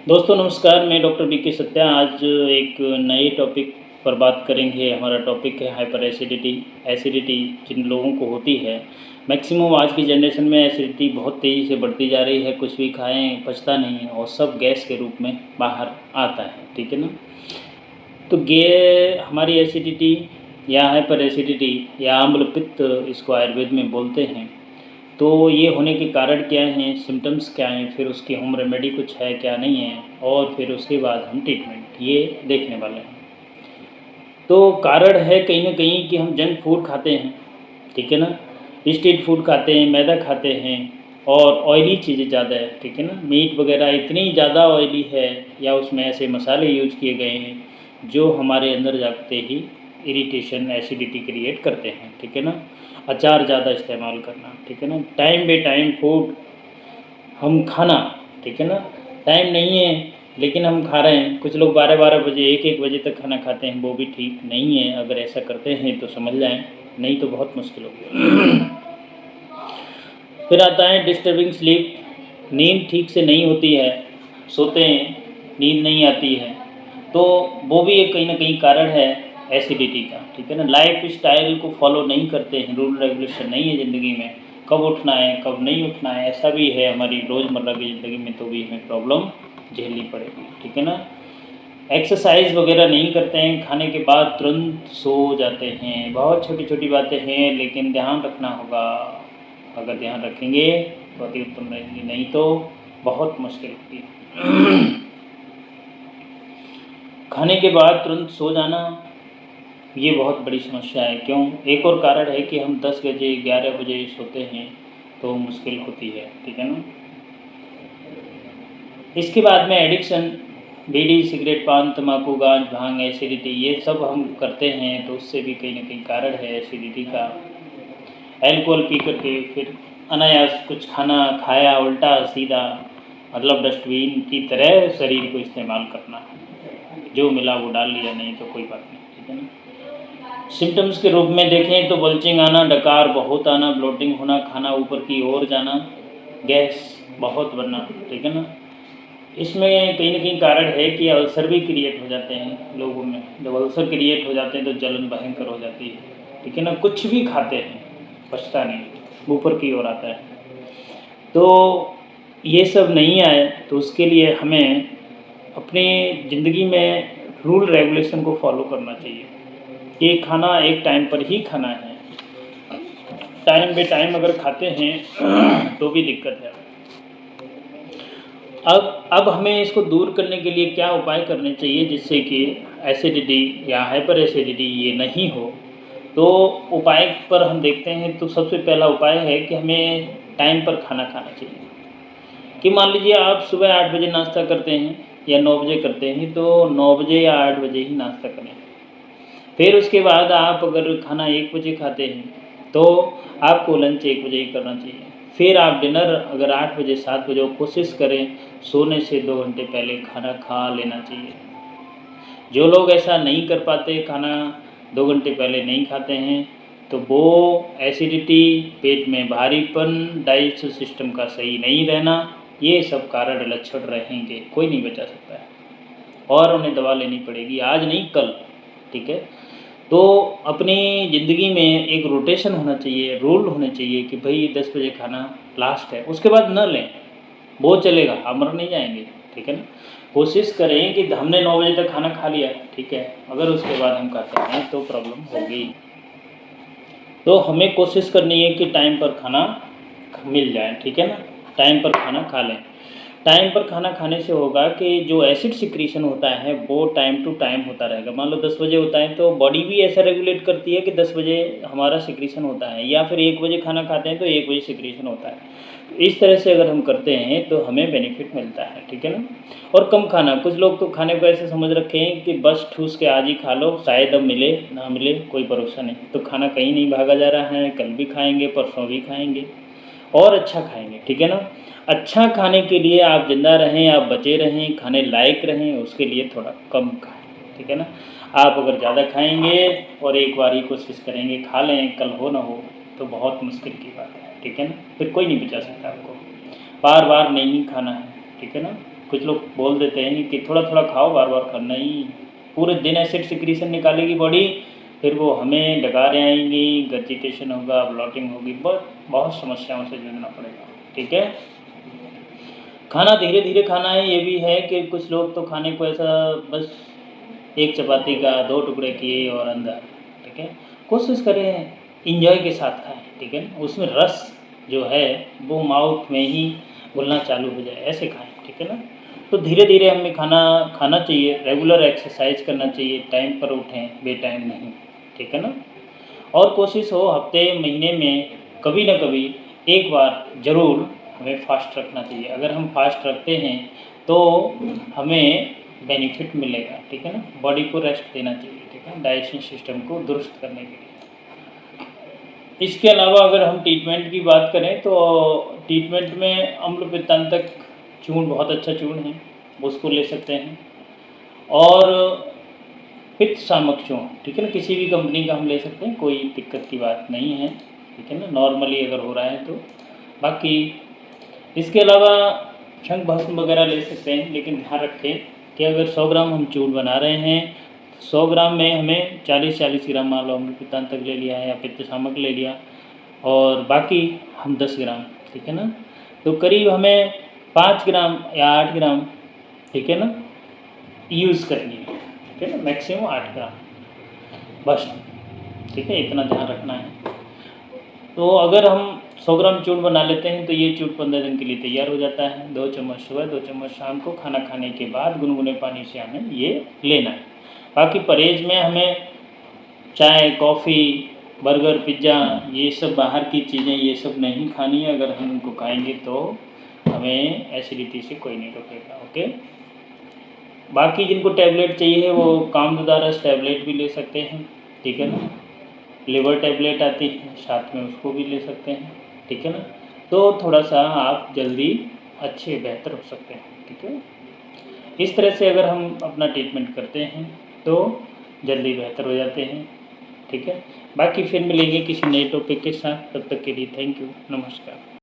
दोस्तों नमस्कार, मैं डॉक्टर बी.के. सत्या। आज एक नए टॉपिक पर बात करेंगे। हमारा टॉपिक है हाइपर एसिडिटी। एसिडिटी जिन लोगों को होती है, मैक्सिमम आज की जनरेशन में एसिडिटी बहुत तेज़ी से बढ़ती जा रही है। कुछ भी खाएं पचता नहीं है और सब गैस के रूप में बाहर आता है, ठीक है ना। तो हमारी एसिडिटी या हाइपर एसिडिटी या अम्ल पित्त, इसको आयुर्वेद में बोलते हैं। तो ये होने के कारण क्या हैं, सिम्टम्स क्या हैं, फिर उसकी होम रेमेडी कुछ है क्या नहीं है, और फिर उसके बाद हम ट्रीटमेंट ये देखने वाले हैं। तो कारण है कहीं ना कहीं कि हम जंक फूड खाते हैं, ठीक है ना। स्ट्रीट फूड खाते हैं, मैदा खाते हैं और ऑयली चीज़ें ज़्यादा है, ठीक है ना। मीट वगैरह इतनी ज़्यादा ऑयली है या उसमें ऐसे मसाले यूज किए गए हैं जो हमारे अंदर जाते ही इरिटेशन, एसिडिटी क्रिएट करते हैं, ठीक है ना। अचार ज़्यादा इस्तेमाल करना, ठीक है ना। टाइम बे टाइम फूड हम खाना, ठीक है ना। टाइम नहीं है लेकिन हम खा रहे हैं। कुछ लोग 12-12 बजे, 1-1 बजे तक खाना खाते हैं, वो भी ठीक नहीं है। अगर ऐसा करते हैं तो समझ जाएं, नहीं तो बहुत मुश्किल होगी। फिर आता है डिस्टर्बिंग स्लीप। नींद ठीक से नहीं होती है, सोते हैं, नींद नहीं आती है, तो वो भी एक कहीं ना कहीं कारण है एसिडिटी का, ठीक है ना। लाइफ स्टाइल को फॉलो नहीं करते हैं, रूल रेगुलेशन नहीं है ज़िंदगी में, कब उठना है कब नहीं उठना है, ऐसा भी है हमारी रोज़मर्रा की ज़िंदगी में, तो भी हमें प्रॉब्लम झेलनी पड़ेगी, ठीक है ना। एक्सरसाइज वगैरह नहीं करते हैं, खाने के बाद तुरंत सो जाते हैं। बहुत छोटी छोटी बातें हैं लेकिन ध्यान रखना होगा। अगर ध्यान रखेंगे तो अति उत्तम रहेंगे, नहीं तो बहुत मुश्किल होगी। खाने के बाद तुरंत सो जाना ये बहुत बड़ी समस्या है। क्यों? एक और कारण है कि हम 10 बजे 11 बजे सोते हैं तो मुश्किल होती है, ठीक है ना। इसके बाद में एडिक्शन, बीड़ी, सिगरेट, पान, तम्बाकू, गांज, भांग, एसिडिटी, ये सब हम करते हैं तो उससे भी कहीं ना कहीं कारण है एसिडिटी का। अल्कोहल पी करके फिर अनायास कुछ खाना खाया उल्टा सीधा, मतलब डस्टबिन की तरह शरीर को इस्तेमाल करना, जो मिला वो डाल लिया, नहीं तो कोई बात नहीं, ठीक है ना। सिम्टम्स के रूप में देखें तो बल्चिंग आना, डकार बहुत आना, ब्लोटिंग होना, खाना ऊपर की ओर जाना, गैस बहुत बनना, ठीक है ना। इसमें कहीं ना कहीं कारण है कि अल्सर भी क्रिएट हो जाते हैं लोगों में। जब अल्सर क्रिएट हो जाते हैं तो जलन भयंकर हो जाती है, ठीक है ना। कुछ भी खाते हैं पचता नहीं, ऊपर की ओर आता है। तो ये सब नहीं आए तो उसके लिए हमें अपनी ज़िंदगी में रूल रेगुलेशन को फॉलो करना चाहिए कि खाना एक टाइम पर ही खाना है। टाइम बे टाइम अगर खाते हैं तो भी दिक्कत है। अब हमें इसको दूर करने के लिए क्या उपाय करने चाहिए जिससे कि एसिडिटी या हाइपर एसिडिटी ये नहीं हो। तो उपाय पर हम देखते हैं तो सबसे पहला उपाय है कि हमें टाइम पर खाना खाना चाहिए। कि मान लीजिए आप सुबह 8 बजे नाश्ता करते हैं या 9 बजे करते हैं, तो 9 बजे या 8 बजे ही नाश्ता करें। फिर उसके बाद आप अगर खाना 1 बजे खाते हैं तो आपको लंच 1 बजे ही करना चाहिए। फिर आप डिनर अगर 8 बजे 7 बजे, कोशिश करें सोने से 2 घंटे पहले खाना खा लेना चाहिए। जो लोग ऐसा नहीं कर पाते, खाना 2 घंटे पहले नहीं खाते हैं, तो वो एसिडिटी, पेट में भारीपन, डाइजेस्टिव सिस्टम का सही नहीं रहना, ये सब कारण लक्षण रहेंगे, कोई नहीं बचा सकता है और उन्हें दवा लेनी पड़ेगी, आज नहीं कल, ठीक है। तो अपनी ज़िंदगी में एक रोटेशन होना चाहिए, रूल होने चाहिए कि भाई 10 बजे खाना लास्ट है, उसके बाद न लें, वो चलेगा, हम मर नहीं जाएंगे, ठीक है ना। कोशिश करें कि हमने 9 बजे तक खाना खा लिया, ठीक है, अगर उसके बाद हम खाते हैं तो प्रॉब्लम होगी। तो हमें कोशिश करनी है कि टाइम पर खाना मिल जाए, ठीक है ना। टाइम पर खाना खा लें। टाइम पर खाना खाने से होगा कि जो एसिड सिक्रीशन होता है वो टाइम टू टाइम होता रहेगा। मान लो 10 बजे होता है तो बॉडी भी ऐसा रेगुलेट करती है कि 10 बजे हमारा सिक्रीशन होता है, या फिर 1 बजे खाना खाते हैं तो 1 बजे सिक्रीशन होता है। इस तरह से अगर हम करते हैं तो हमें बेनिफिट मिलता है, ठीक है ना। और कम खाना, कुछ लोग तो खाने को ऐसे समझ रखे हैं कि बस ठूस के आज ही खा लो, शायद अब मिले ना मिले कोई भरोसा नहीं। तो खाना कहीं नहीं भागा जा रहा है, कल भी खाएंगे, परसों भी खाएंगे और अच्छा खाएंगे, ठीक है ना। अच्छा खाने के लिए आप ज़िंदा रहें, आप बचे रहें, खाने लायक रहें, उसके लिए थोड़ा कम खाएं, ठीक है ना। आप अगर ज़्यादा खाएंगे और एक बार ही कोशिश करेंगे खा लें, कल हो ना हो, तो बहुत मुश्किल की बात है, ठीक है ना। फिर कोई नहीं बचा सकता आपको, बार बार नहीं खाना है, ठीक है ना। कुछ लोग बोल देते हैं कि थोड़ा थोड़ा खाओ, बार बार खाना ही, पूरे दिन एसिड सिक्रीशन निकालेगी बॉडी, फिर वो हमें डकारें आएंगी, गर्जिटेशन होगा, ब्लॉटिंग होगी, बहुत समस्याओं से जूझना पड़ेगा। ठीक है। खाना धीरे धीरे खाना है। ये भी है कि कुछ लोग तो खाने को ऐसा बस एक चपाती का 2 टुकड़े किए और अंदर। ठीक है। कोशिश करें इंजॉय के साथ खाएं। ठीक है ना, उसमें रस जो है वो माउथ में ही घुलना चालू हो जाए, ऐसे खाएं। ठीक है ना। तो धीरे धीरे हमें खाना खाना चाहिए, रेगुलर एक्सरसाइज करना चाहिए, टाइम पर उठें, बेटाइम नहीं। ठीक है ना। और कोशिश हो हफ्ते महीने में कभी ना कभी एक बार ज़रूर हमें फास्ट रखना चाहिए। अगर हम फास्ट रखते हैं तो हमें बेनिफिट मिलेगा। ठीक है ना। बॉडी को रेस्ट देना चाहिए। ठीक है, डाइजेशन सिस्टम को दुरुस्त करने के लिए। इसके अलावा अगर हम ट्रीटमेंट की बात करें तो ट्रीटमेंट में अम्ल पित्तांतक चूर्ण बहुत अच्छा चूर्ण है, उसको ले सकते हैं। और पित्त शामक चूर्ण, ठीक है ना, किसी भी कंपनी का हम ले सकते हैं, कोई दिक्कत की बात नहीं है। ठीक है ना, नॉर्मली अगर हो रहा है तो। बाकी इसके अलावा शंख भस्म वगैरह ले सकते हैं, लेकिन ध्यान रखें कि अगर 100 ग्राम हम चूर्ण बना रहे हैं, 100 ग्राम में हमें 40-40 ग्राम मान लो अम्ल पित्तांतक ले लिया है या पित्त शामक ले लिया, और बाकी हम 10 ग्राम, ठीक है ना, तो करीब हमें 5 ग्राम या 8 ग्राम, ठीक है ना, यूज़ करनी है। ठीक है ना, मैक्सिमम 8 ग्राम बस। ठीक है, इतना ध्यान रखना है। तो अगर हम 100 ग्राम चूर्ण बना लेते हैं तो ये चूर्ण 15 दिन के लिए तैयार हो जाता है। 2 चम्मच सुबह, 2 चम्मच शाम को, खाना खाने के बाद गुनगुने पानी से हमें ये लेना है। बाकी परहेज में हमें चाय, कॉफ़ी, बर्गर, पिज़्ज़ा, ये सब बाहर की चीज़ें ये सब नहीं खानी है। अगर हम उनको खाएंगे तो हमें एसिडिटी से कोई नहीं रोकेगा। ओके। बाकी जिनको टैबलेट चाहिए वो कामदुदारस टैबलेट भी ले सकते हैं। ठीक है ना, लिवर टैबलेट आती है साथ में, उसको भी ले सकते हैं। ठीक है ना, तो थोड़ा सा आप जल्दी अच्छे बेहतर हो सकते हैं। ठीक है, इस तरह से अगर हम अपना ट्रीटमेंट करते हैं तो जल्दी बेहतर हो जाते हैं। ठीक है, बाकी फिर मिलेंगे किसी नए टॉपिक के साथ, तब तक के लिए थैंक यू, नमस्कार।